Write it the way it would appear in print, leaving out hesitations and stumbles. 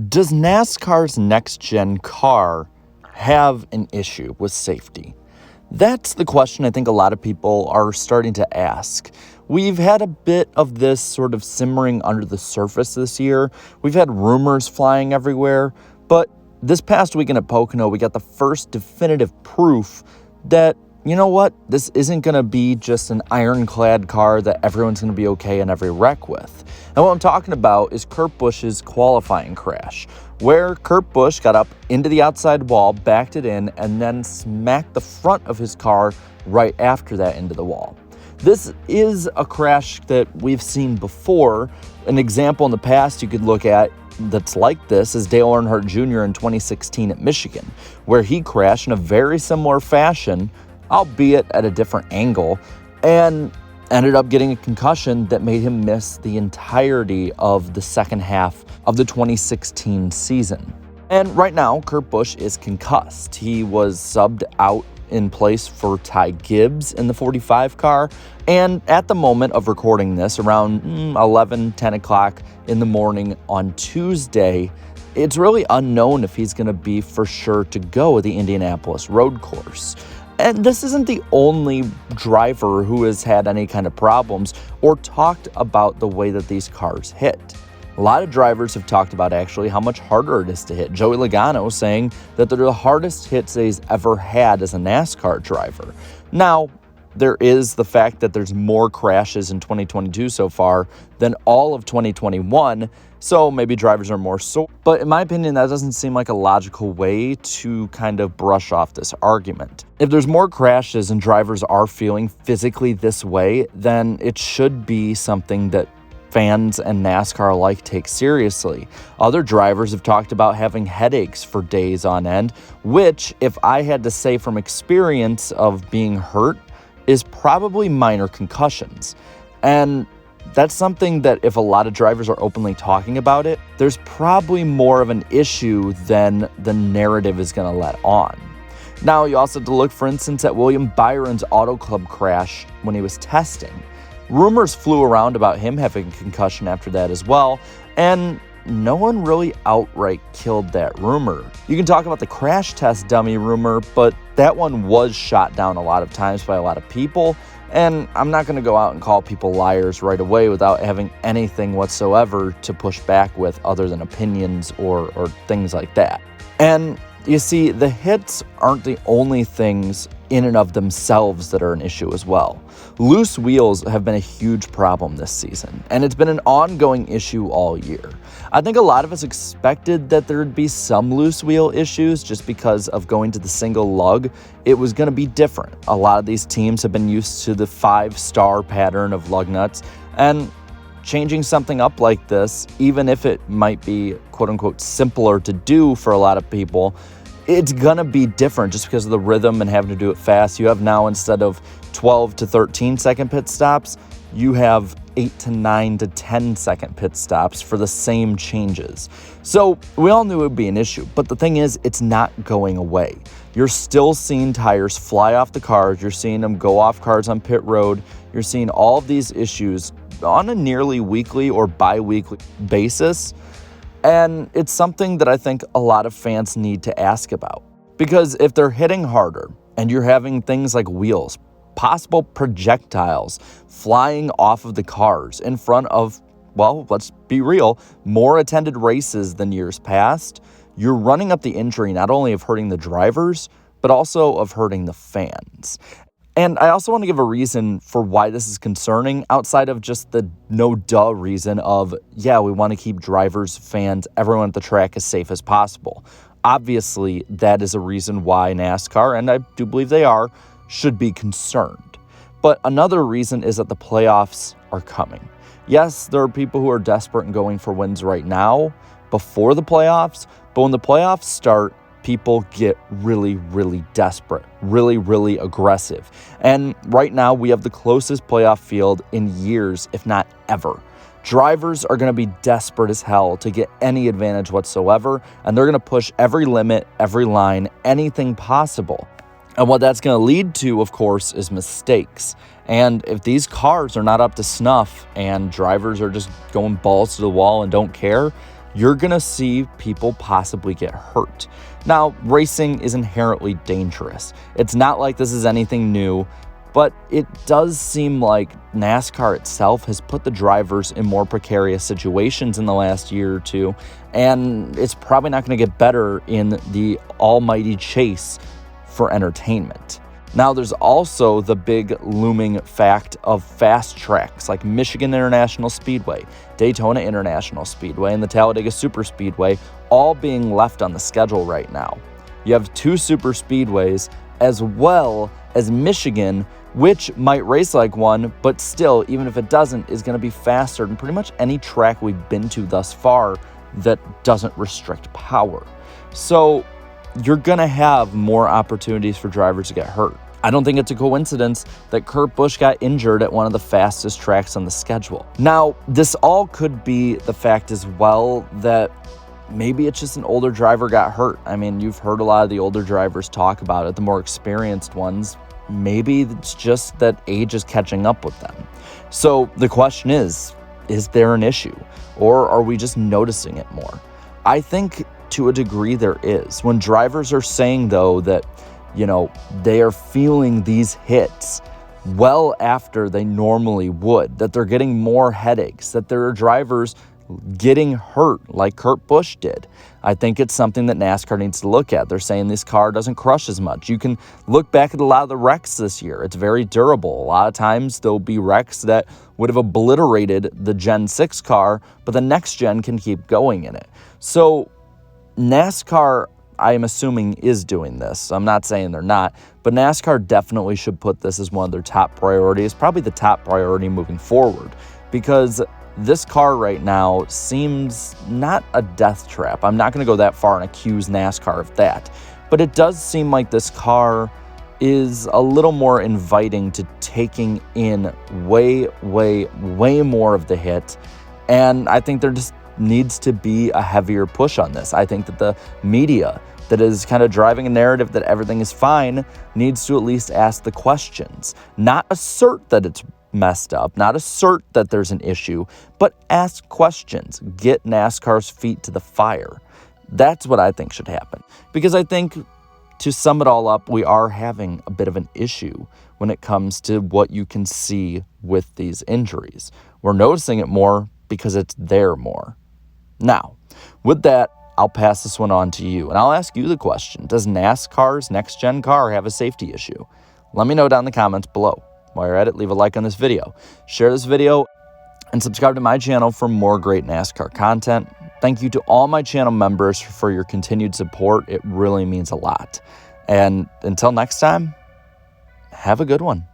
Does NASCAR's next-gen car have an issue with safety? That's the question I think a lot of people are starting to ask. We've had a bit of this sort of simmering under the surface this year. We've had rumors flying everywhere, but this past weekend at Pocono, we got the first definitive proof that, you know what, this isn't going to be just an ironclad car that everyone's going to be okay in every wreck with. And what I'm talking about is Kurt Busch's qualifying crash, where Kurt Busch got up into the outside wall, backed it in, and then smacked the front of his car right after that into the wall. This is a crash that we've seen before. An example in the past you could look at that's like this is Dale Earnhardt Jr. in 2016 at Michigan, where he crashed in a very similar fashion, albeit at a different angle, and ended up getting a concussion that made him miss the entirety of the second half of the 2016 season. And right now, Kurt Busch is concussed. He was subbed out in place for Ty Gibbs in the 45 car, and at the moment of recording this, around 10 o'clock in the morning on Tuesday, it's really unknown if he's going to be for sure to go at the Indianapolis road course. And this isn't the only driver who has had any kind of problems or talked about the way that these cars hit. A lot of drivers have talked about actually how much harder it is to hit. Joey Logano saying that they're the hardest hits that he's ever had as a NASCAR driver. Now, there is the fact that there's more crashes in 2022 so far than all of 2021, so maybe drivers are more sore. But in my opinion, that doesn't seem like a logical way to kind of brush off this argument. If there's more crashes and drivers are feeling physically this way, then it should be something that fans and NASCAR alike take seriously. Other drivers have talked about having headaches for days on end, which, if I had to say from experience of being hurt, is probably minor concussions. And that's something that if a lot of drivers are openly talking about it, there's probably more of an issue than the narrative is going to let on. Now, you also have to look, for instance, at William Byron's Auto Club crash when he was testing. Rumors flew around about him having a concussion after that as well, and no one really outright killed that rumor. You can talk about the crash test dummy rumor, but that one was shot down a lot of times by a lot of people, and I'm not going to go out and call people liars right away without having anything whatsoever to push back with other than opinions or things like that. And you see, the hits aren't the only things in and of themselves that are an issue as well. Loose wheels have been a huge problem this season, and it's been an ongoing issue all year. I think a lot of us expected that there would be some loose wheel issues just because of going to the single lug. It was going to be different. A lot of these teams have been used to the 5-star pattern of lug nuts, and changing something up like this, even if it might be quote-unquote simpler to do for a lot of people, it's gonna be different just because of the rhythm and having to do it fast. You have now, instead of 12 to 13 second pit stops, you have 8 to 9 to 10 second pit stops for the same changes. So we all knew it would be an issue, but the thing is, it's not going away. You're still seeing tires fly off the cars. You're seeing them go off cars on pit road. You're seeing all of these issues on a nearly weekly or bi-weekly basis. And it's something that I think a lot of fans need to ask about. Because if they're hitting harder and you're having things like wheels, possible projectiles flying off of the cars in front of, well, let's be real, more attended races than years past, you're running up the injury not only of hurting the drivers, but also of hurting the fans. And I also want to give a reason for why this is concerning outside of just the no-duh reason of, yeah, we want to keep drivers, fans, everyone at the track as safe as possible. Obviously, that is a reason why NASCAR, and I do believe they are, should be concerned. But another reason is that the playoffs are coming. Yes, there are people who are desperate and going for wins right now before the playoffs, but when the playoffs start, people get really, really desperate, really, really aggressive. And right now, we have the closest playoff field in years, if not ever. Drivers are going to be desperate as hell to get any advantage whatsoever, and they're going to push every limit, every line, anything possible. And what that's going to lead to, of course, is mistakes. And if these cars are not up to snuff and drivers are just going balls to the wall and don't care, you're going to see people possibly get hurt. Now, racing is inherently dangerous. It's not like this is anything new, but it does seem like NASCAR itself has put the drivers in more precarious situations in the last year or two, and it's probably not going to get better in the almighty chase for entertainment. Now, there's also the big looming fact of fast tracks like Michigan International Speedway, Daytona International Speedway, and the Talladega Superspeedway all being left on the schedule right now. You have 2 super speedways as well as Michigan, which might race like one, but still, even if it doesn't, is going to be faster than pretty much any track we've been to thus far that doesn't restrict power. So you're going to have more opportunities for drivers to get hurt. I don't think it's a coincidence that Kurt Busch got injured at one of the fastest tracks on the schedule. Now, this all could be the fact as well that maybe it's just an older driver got hurt. I mean, you've heard a lot of the older drivers talk about it, the more experienced ones. Maybe it's just that age is catching up with them. So the question is there an issue? Or are we just noticing it more? I think to a degree there is. When drivers are saying, though, that they are feeling these hits well after they normally would, that they're getting more headaches, that there are drivers getting hurt like Kurt Busch did. I think it's something that NASCAR needs to look at. They're saying this car doesn't crush as much. You can look back at a lot of the wrecks this year. It's very durable. A lot of times there'll be wrecks that would have obliterated the Gen 6 car, but the next gen can keep going in it. So NASCAR, I am assuming, is doing this. I'm not saying they're not, but NASCAR definitely should put this as one of their top priorities, probably the top priority moving forward, because this car right now seems not a death trap. I'm not going to go that far and accuse NASCAR of that, but it does seem like this car is a little more inviting to taking in way more of the hit, and I think there just needs to be a heavier push on this. I think that the media that is kind of driving a narrative that everything is fine needs to at least ask the questions, not assert that it's messed up, not assert that there's an issue, but ask questions. Get NASCAR's feet to the fire. That's what I think should happen. Because I think, to sum it all up, we are having a bit of an issue when it comes to what you can see with these injuries. We're noticing it more because it's there more. Now, with that, I'll pass this one on to you, and I'll ask you the question: does NASCAR's next-gen car have a safety issue? Let me know down in the comments below. While you're at it, leave a like on this video, share this video, and subscribe to my channel for more great NASCAR content. Thank you to all my channel members for your continued support. It really means a lot. And until next time, have a good one.